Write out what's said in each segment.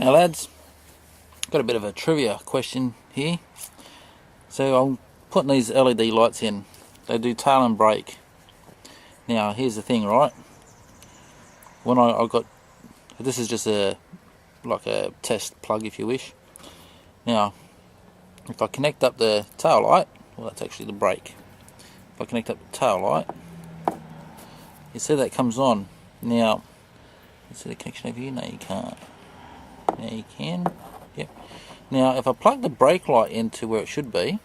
Now lads, got a bit of a trivia question here. So I'm putting these LED lights in. They do tail and brake. Now here's the thing, right? When I got, this is just like a test plug if you wish. Now if I connect up the tail light, well that's actually the brake. If I connect up the tail light, you see that comes on. Now, you see the connection over here? No, you can't. Now you can. Yep. Now, if I plug the brake light into where it should be,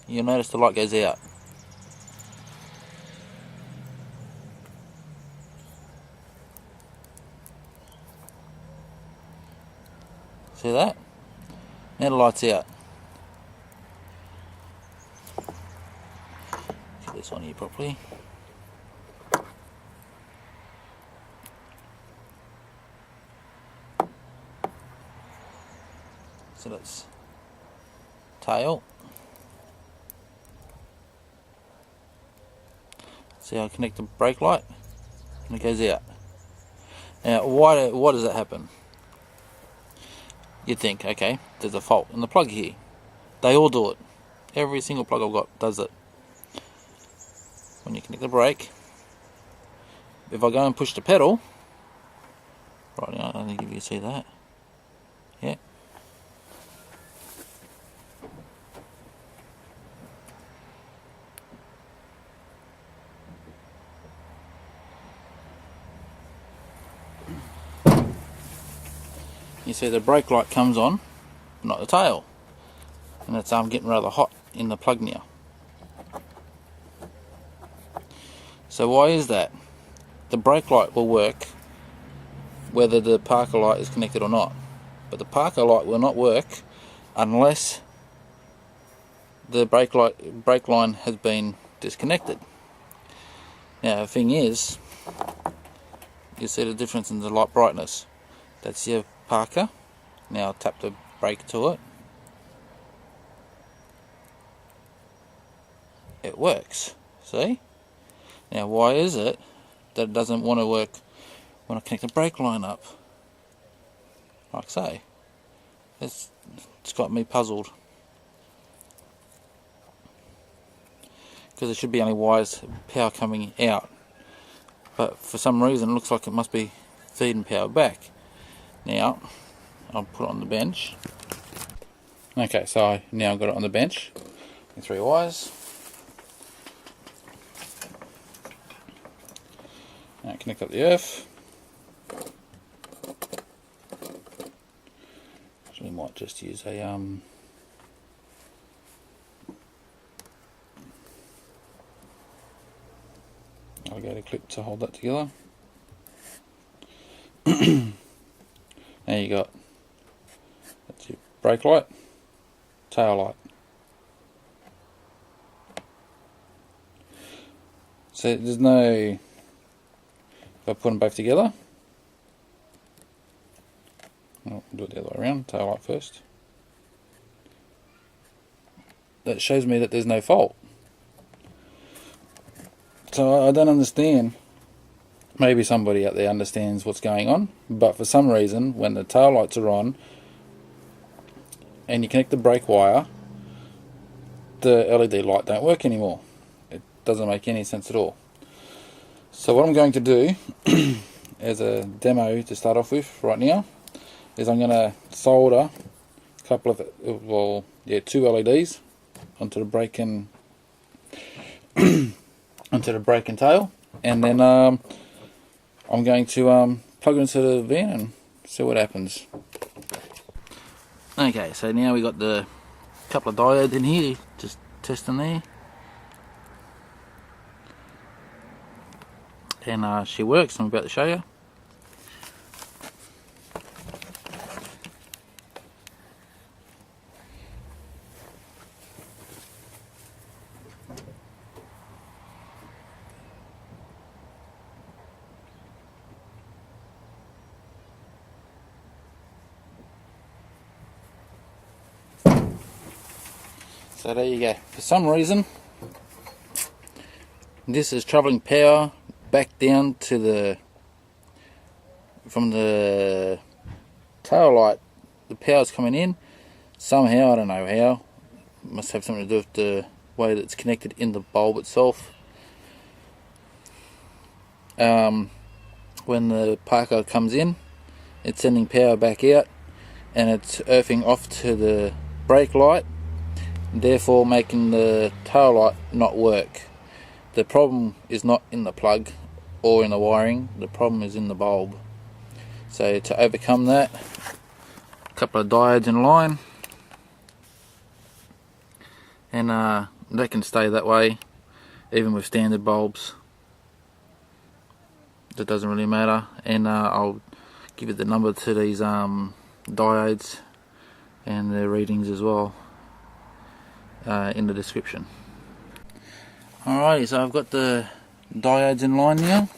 you'll notice the light goes out. See that? Now the light's out. Get this on here properly. So that's tail. See how I connect the brake light? And it goes out. Now why does that happen? You'd think, okay, there's a fault in the plug here. They all do it. Every single plug I've got does it. When you connect the brake, if I go and push the pedal, right now, I don't think if you see that. Yeah. You see the brake light comes on, not the tail. And it's getting rather hot in the plug now. So why is that? The brake light will work whether the Parker light is connected or not. But the Parker light will not work unless the brake line has been disconnected. Now the thing is, you see the difference in the light brightness. That's your Parker. Now tap the brake to it. It works. See? Now why is it that it doesn't want to work when I connect the brake line up? Like so. It's got me puzzled. Because there should be only wires, power coming out. But for some reason it looks like it must be feeding power back. Now, I'll put it on the bench. Okay, so now I've got it on the bench. 3 wires. Now connect up the earth. So we might just use a alligator clip to hold that together. Now you got, that's your brake light, tail light. So there's no, if I put them both together, I'll do it the other way around, tail light first. That shows me that there's no fault. So I don't understand. Maybe somebody out there understands what's going on, but for some reason when the tail lights are on and you connect the brake wire, the LED light don't work anymore. It doesn't make any sense at all. So what I'm going to do as a demo to start off with right now is I'm going to solder a couple of, well, yeah, 2 LEDs onto the brake and onto the brake and tail, and then I'm going to plug it into the van and see what happens. Okay, so now we got the couple of diodes in here, just testing there. And she works, I'm about to show you. So there you go. For some reason, this is travelling power back down to the from the tail light, the power's coming in somehow. I don't know how. It must have something to do with the way that it's connected in the bulb itself. When the Parker comes in, it's sending power back out, and it's earthing off to the brake light, therefore making the tail light not work. The problem is not in the plug or in the wiring, the problem is in the bulb. So to overcome that, a couple of diodes in line, and that can stay that way even with standard bulbs. That doesn't really matter, and I'll give you the number to these diodes and their readings as well in the description. Alrighty, so I've got the diodes in line now.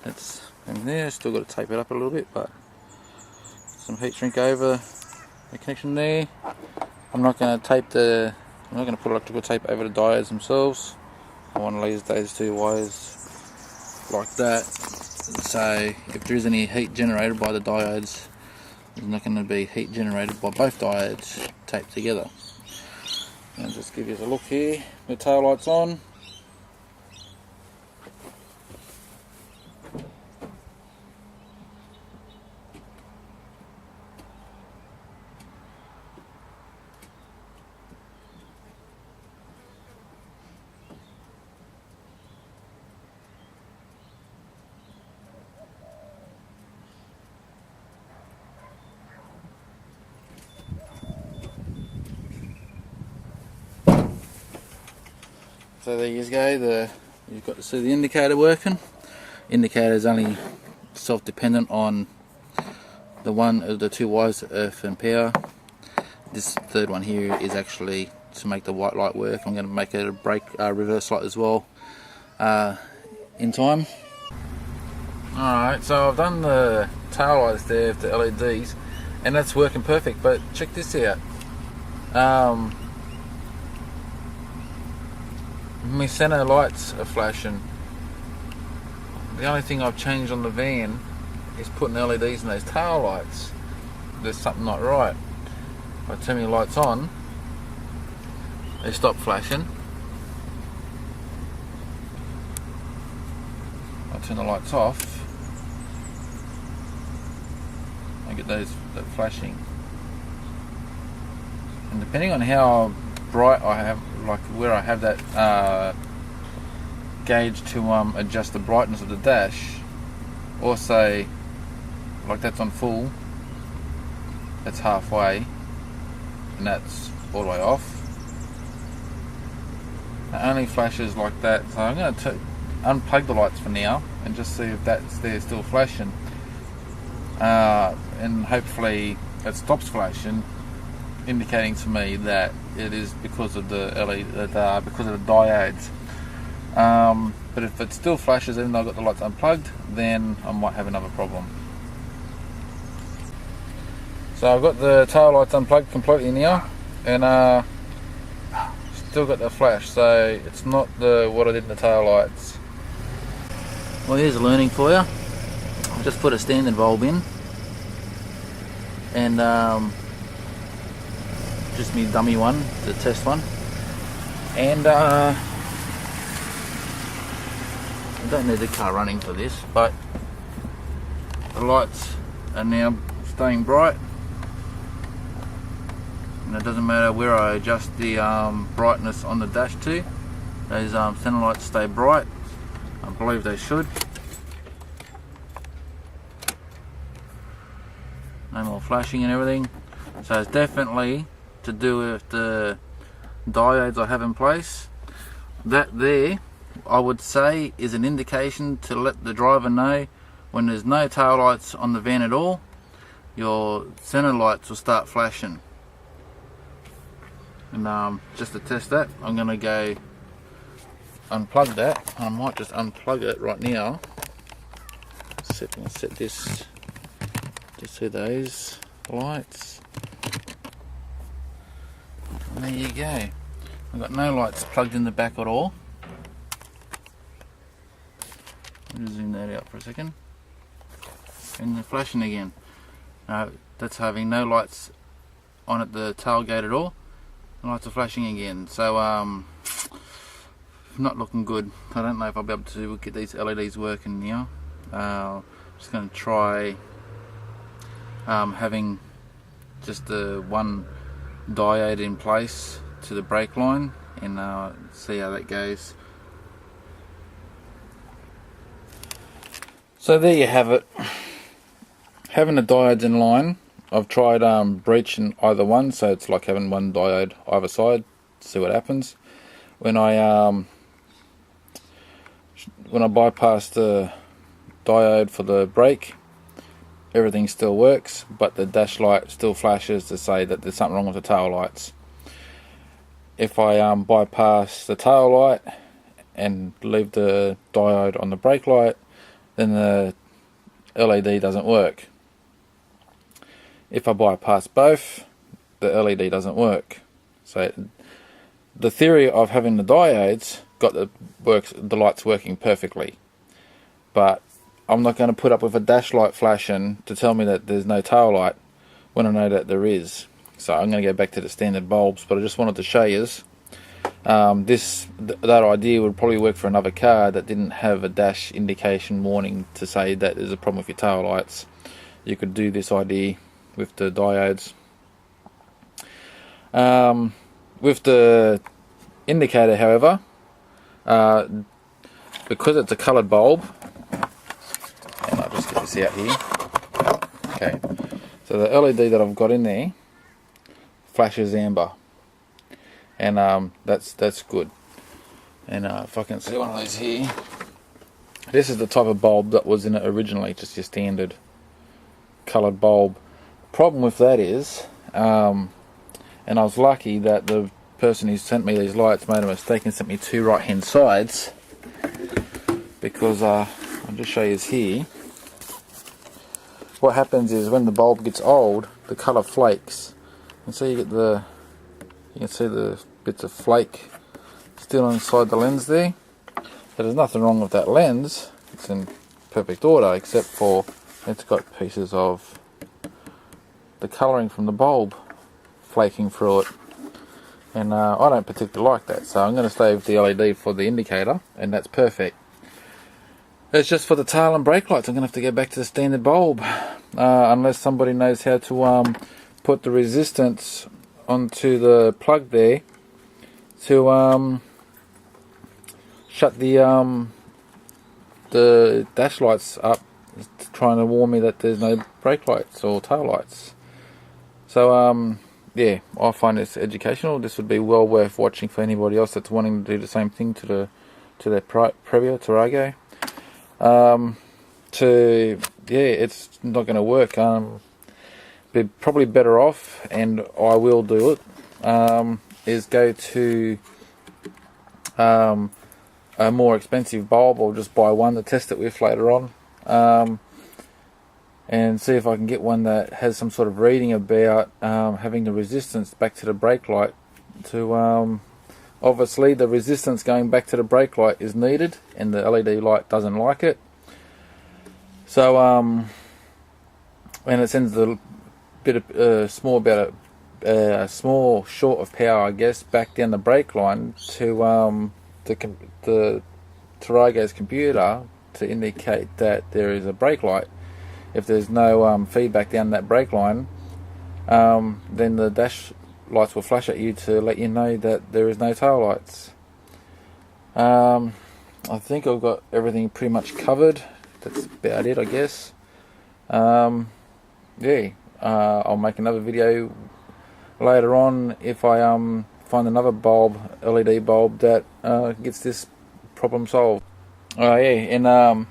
That's in there. Still got to tape it up a little bit, but some heat shrink over the connection there. I'm not going to put electrical tape over the diodes themselves. I want to leave those two wires like that, so if there is any heat generated by the diodes, there's not going to be heat generated by both diodes taped together. And just give you a look here, the tail lights on. So there you go, you've got to see the indicator working. Indicator is only self-dependent on the one of the two wires, earth and power. This third one here is actually to make the white light work. I'm going to make it a brake reverse light as well in time. Alright, so I've done the tail lights there with the LEDs, and that's working perfect, but check this out. My center lights are flashing. The only thing I've changed on the van is putting LEDs in those tail lights. There's something not right. If I turn my lights on, they stop flashing. I turn the lights off, I get that flashing. And depending on how bright I have, like where I have that gauge to adjust the brightness of the dash, or say like that's on full, that's halfway, and that's all the way off. It only flashes like that, so I'm going to unplug the lights for now and just see if that's there still flashing, and hopefully it stops flashing, indicating to me that it is because of the because of the diodes. But if it still flashes even though I've got the lights unplugged, then I might have another problem. So I've got the tail lights unplugged completely now, and still got the flash, so it's not what I did in the tail lights. Well, here's a learning for you. I've just put a standard bulb in, and just me dummy one, the test one, and I don't need the car running for this, but the lights are now staying bright, and it doesn't matter where I adjust the brightness on the dash to, those center lights stay bright. I believe they should. No more flashing and everything, so it's definitely to do with the diodes I have in place. That there, I would say, is an indication to let the driver know when there's no tail lights on the van at all, your center lights will start flashing. And just to test that, I'm going to go unplug that. I might just unplug it right now. Set this to see those lights. And there you go. I've got no lights plugged in the back at all. Let me zoom that out for a second. and they're flashing again. That's having no lights on at the tailgate at all. The lights are flashing again, so not looking good. I don't know if I'll be able to get these LEDs working now. Just going to try having just the one diode in place to the brake line and see how that goes. So there you have it. Having the diodes in line, I've tried breaching either one, so it's like having one diode either side, see what happens. When I bypass the diode for the brake, everything still works, but the dash light still flashes to say that there's something wrong with the tail lights. If I bypass the tail light and leave the diode on the brake light, then the LED doesn't work. If I bypass both, the LED doesn't work. So the theory of having the diodes got the lights working perfectly, but I'm not going to put up with a dash light flashing to tell me that there's no tail light when I know that there is. So I'm going to go back to the standard bulbs, but I just wanted to show you that idea would probably work for another car that didn't have a dash indication warning to say that there's a problem with your tail lights. You could do this idea with the diodes. With the indicator, however, because it's a coloured bulb, and I'll just get this out here. Okay, so the LED that I've got in there flashes amber, and that's good. And if I can see one of those here, this is the type of bulb that was in it originally, just your standard coloured bulb. Problem with that is, and I was lucky that the person who sent me these lights made a mistake and sent me two right hand sides, because I'll just show you here. What happens is when the bulb gets old, the colour flakes, and so you can see the bits of flake still inside the lens there. But there's nothing wrong with that lens, it's in perfect order, except for it's got pieces of the colouring from the bulb flaking through it, and I don't particularly like that, so I'm going to stay with the LED for the indicator, and that's perfect. It's just for the tail and brake lights I'm going to have to go back to the standard bulb, unless somebody knows how to put the resistance onto the plug there to shut the dash lights up, trying to warn me that there's no brake lights or tail lights. So yeah, I find this educational. This would be well worth watching for anybody else that's wanting to do the same thing to their Previa Tarago. It's not going to work. Be probably better off, and I will do it, is go to a more expensive bulb, or just buy one to test it with later on, and see if I can get one that has some sort of reading about having the resistance back to the brake light. To obviously the resistance going back to the brake light is needed, and the LED light doesn't like it. So and it sends a bit of small short of power, I guess, back down the brake line to the Tarago's computer to indicate that there is a brake light. If there's no feedback down that brake line, then the dash lights will flash at you to let you know that there is no tail lights. I think I've got everything pretty much covered. That's about it, I guess. I'll make another video later on if I find another bulb, LED bulb, that gets this problem solved. And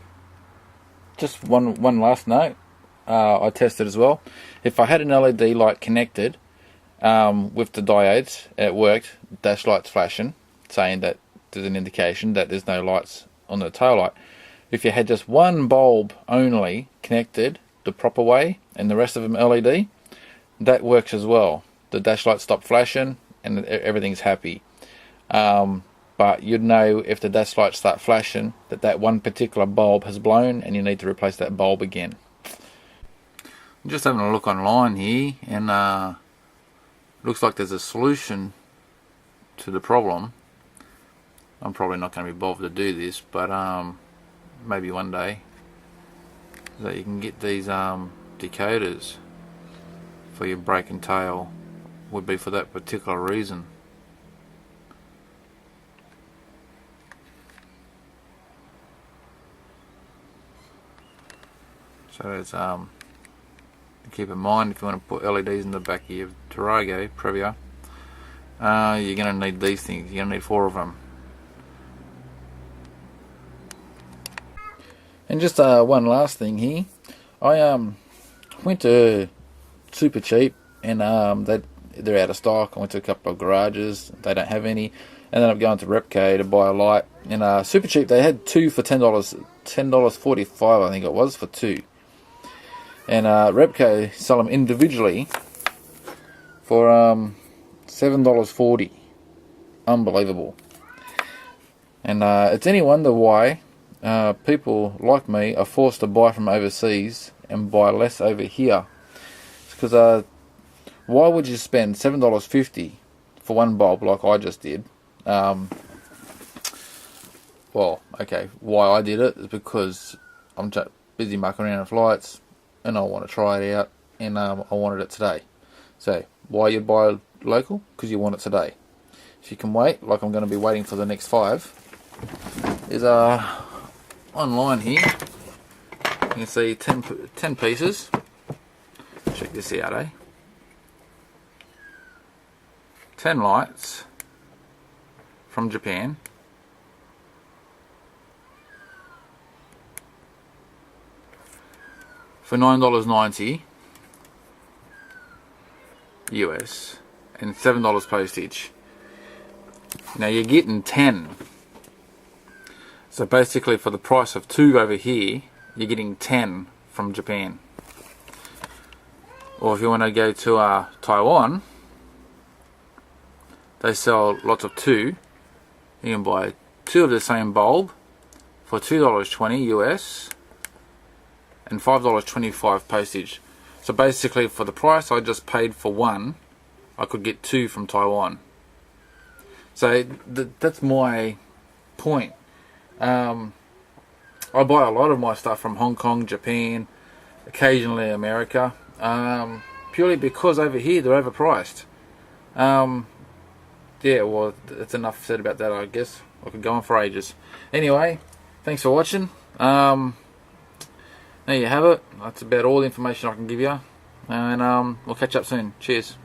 just one last note, I tested as well. If I had an LED light connected with the diodes, it worked, dash lights flashing, saying that there's an indication that there's no lights on the tail light. If you had just one bulb only connected the proper way and the rest of them LED, that works as well. The dash lights stop flashing and everything's happy. But you'd know if the dash lights start flashing that one particular bulb has blown and you need to replace that bulb again. I'm just having a look online here, and looks like there's a solution to the problem. I'm probably not going to be bothered to do this, but maybe one day, that you can get these decoders for your brake and tail. Would be for that particular reason. So it's keep in mind, if you want to put LEDs in the back of your Tarago Previa, you're going to need these things. You're going to need 4 of them. And just one last thing here, I went to Super Cheap, and they're out of stock. I went to a couple of garages, they don't have any, and then I'm going to Repco to buy a light. And Super Cheap, they had 2 for $10.45, I think it was, for 2. And Repco sell them individually for $7.40. Unbelievable. And it's any wonder why people like me are forced to buy from overseas and buy less over here. It's because why would you spend $7.50 for one bulb like I just did? Well, okay, why I did it is because I'm just busy mucking around with lights, and I want to try it out, and I wanted it today. So why you buy local? Because you want it today. If you can wait, like I'm going to be waiting for the next 5, is online here. You can see 10 pieces. Check this out, eh? 10 lights from Japan. For $9.90 US and $7 postage. Now you're getting 10. So basically, for the price of 2 over here, you're getting 10 from Japan. Or if you want to go to Taiwan, they sell lots of 2. You can buy 2 of the same bulb for $2.20 US and $5.25 postage. So basically, for the price I just paid for 1, I could get 2 from Taiwan. So that's my point. I buy a lot of my stuff from Hong Kong, Japan, occasionally America, purely because over here they're overpriced. Yeah, well, that's enough said about that, I guess. I could go on for ages. Anyway, thanks for watching. There you have it. That's about all the information I can give you, and we'll catch up soon. Cheers.